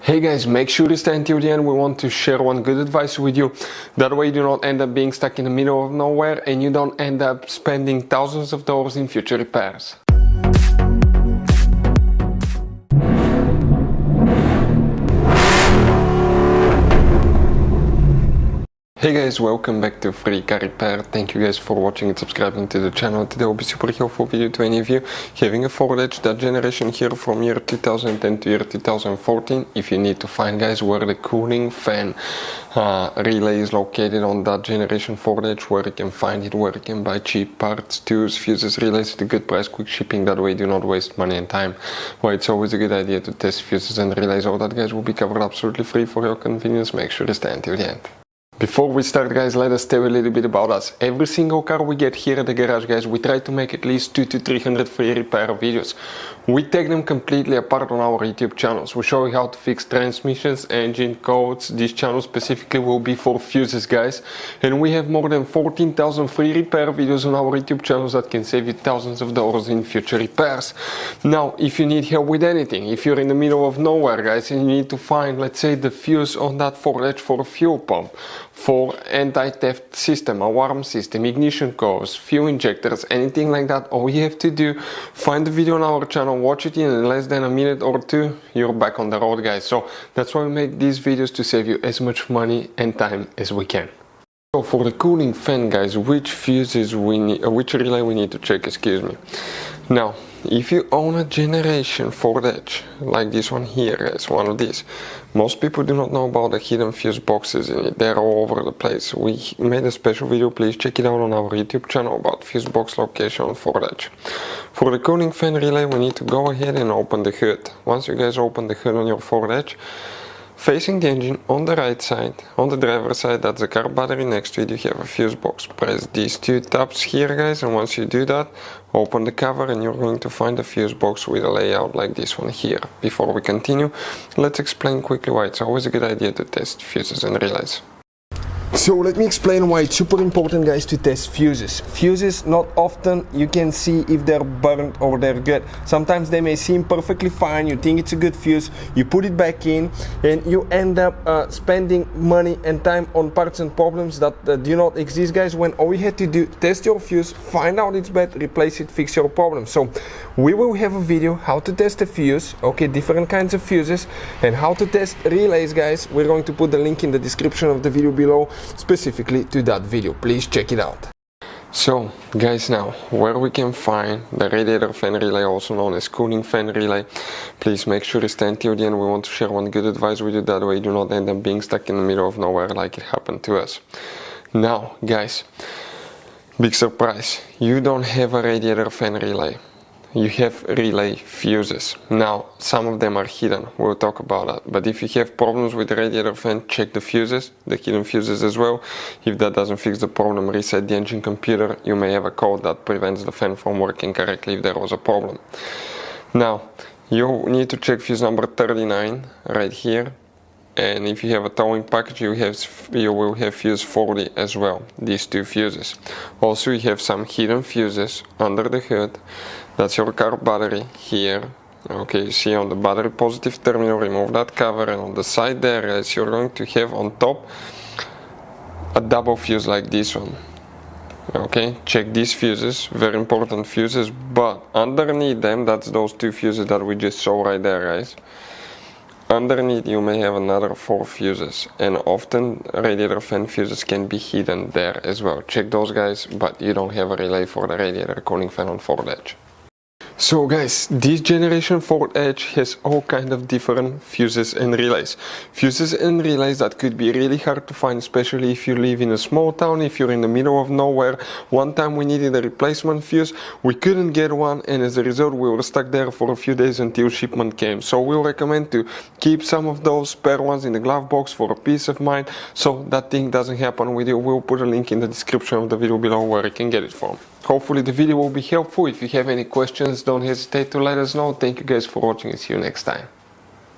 Hey guys, make sure to stay until the end. We want to share one good advice with you. That way you do not end up being stuck in the middle of nowhere and you don't end up spending thousands of dollars in future repairs. Hey guys, welcome back to Free Car Repair. Thank you guys for watching and subscribing to the channel. Today will be super helpful video to any of you having a Ford Edge, that generation here from year 2010 to year 2014. If you need to find, guys, where the cooling fan relay is located on that generation Ford Edge, where you can find it, where you can buy cheap parts, tools, fuses, relays at a good price, quick shipping. That way you do not waste money and time. Well, it's always a good idea to test fuses and relays. All that, guys, will be covered absolutely free for your convenience. Make sure to stay until the end. Before we start, guys, let us tell you a little bit about us. Every single car we get here at the garage, guys, we try to make at least 200 to 300 free repair videos. We take them completely apart on our YouTube channels. We show you how to fix transmissions, engine codes. This channel specifically will be for fuses, guys. And we have more than 14,000 free repair videos on our YouTube channels that can save you thousands of dollars in future repairs. Now, if you need help with anything, if you're in the middle of nowhere, guys, and you need to find, let's say, the fuse on that Ford Edge for a fuel pump, for anti-theft system, alarm system, ignition codes, fuel injectors, anything like that, all you have to do, find the video on our channel, watch it in less than a minute or two, you're back on the road, guys. So that's why we make these videos, to save you as much money and time as we can. So for the cooling fan, guys, which fuses we need, which relay we need to check, excuse me. Now, if you own a generation Ford Edge, like this one here, guys, one of these, most people do not know about the hidden fuse boxes in it. They're all over the place. We made a special video, please check it out on our YouTube channel, about fuse box location on Ford Edge. For the cooling fan relay, we need to go ahead and open the hood. Once you guys open the hood on your Ford Edge, facing the engine on the right side, on the driver's side, that's the car battery, next to it you have a fuse box. Press these two tabs here, guys, and once you do that, open the cover and you're going to find a fuse box with a layout like this one here. Before we continue, let's explain quickly why it's always a good idea to test fuses and relays. So let me explain why it's super important, guys, to test fuses. Fuses, not often you can see if they're burnt or they're good. Sometimes they may seem perfectly fine, you think it's a good fuse, you put it back in and you end up spending money and time on parts and problems that do not exist, guys, when all you had to do, test your fuse, find out it's bad, replace it, fix your problem. So we will have a video how to test a fuse, okay, different kinds of fuses, and how to test relays, guys. We're going to put the link in the description of the video below, specifically to that video. Please check it out. So guys, now where we can find the radiator fan relay, also known as cooling fan relay, please make sure to stay until the end. We want to share one good advice with you, that way you do not end up being stuck in the middle of nowhere like it happened to us. Now guys, big surprise, you don't have a radiator fan relay. You have relay fuses. Now, some of them are hidden, we'll talk about that. But if you have problems with the radiator fan, check the fuses, the hidden fuses as well. If that doesn't fix the problem, reset the engine computer. You may have a code that prevents the fan from working correctly if there was a problem. Now, you need to check fuse number 39 right here. And if you have a towing package, you will have fuse 40 as well, these two fuses. Also, you have some hidden fuses under the hood. That's your car battery here. Okay, you see on the battery positive terminal, remove that cover, and on the side there, guys, you're going to have on top a double fuse like this one. Okay, check these fuses, very important fuses, but underneath them, that's those two fuses that we just saw right there, guys. Underneath you may have another 4 fuses, and often radiator fan fuses can be hidden there as well. Check those, guys, but you don't have a relay for the radiator cooling fan on Ford Edge. So guys, this generation Ford Edge has all kind of different fuses and relays. Fuses and relays that could be really hard to find, especially if you live in a small town, if you're in the middle of nowhere. One time we needed a replacement fuse, we couldn't get one, and as a result we were stuck there for a few days until shipment came. So we'll recommend to keep some of those spare ones in the glove box for a peace of mind, so that thing doesn't happen with you. We'll put a link in the description of the video below where you can get it from. Hopefully the video will be helpful. If you have any questions, don't hesitate to let us know. Thank you guys for watching and see you next time.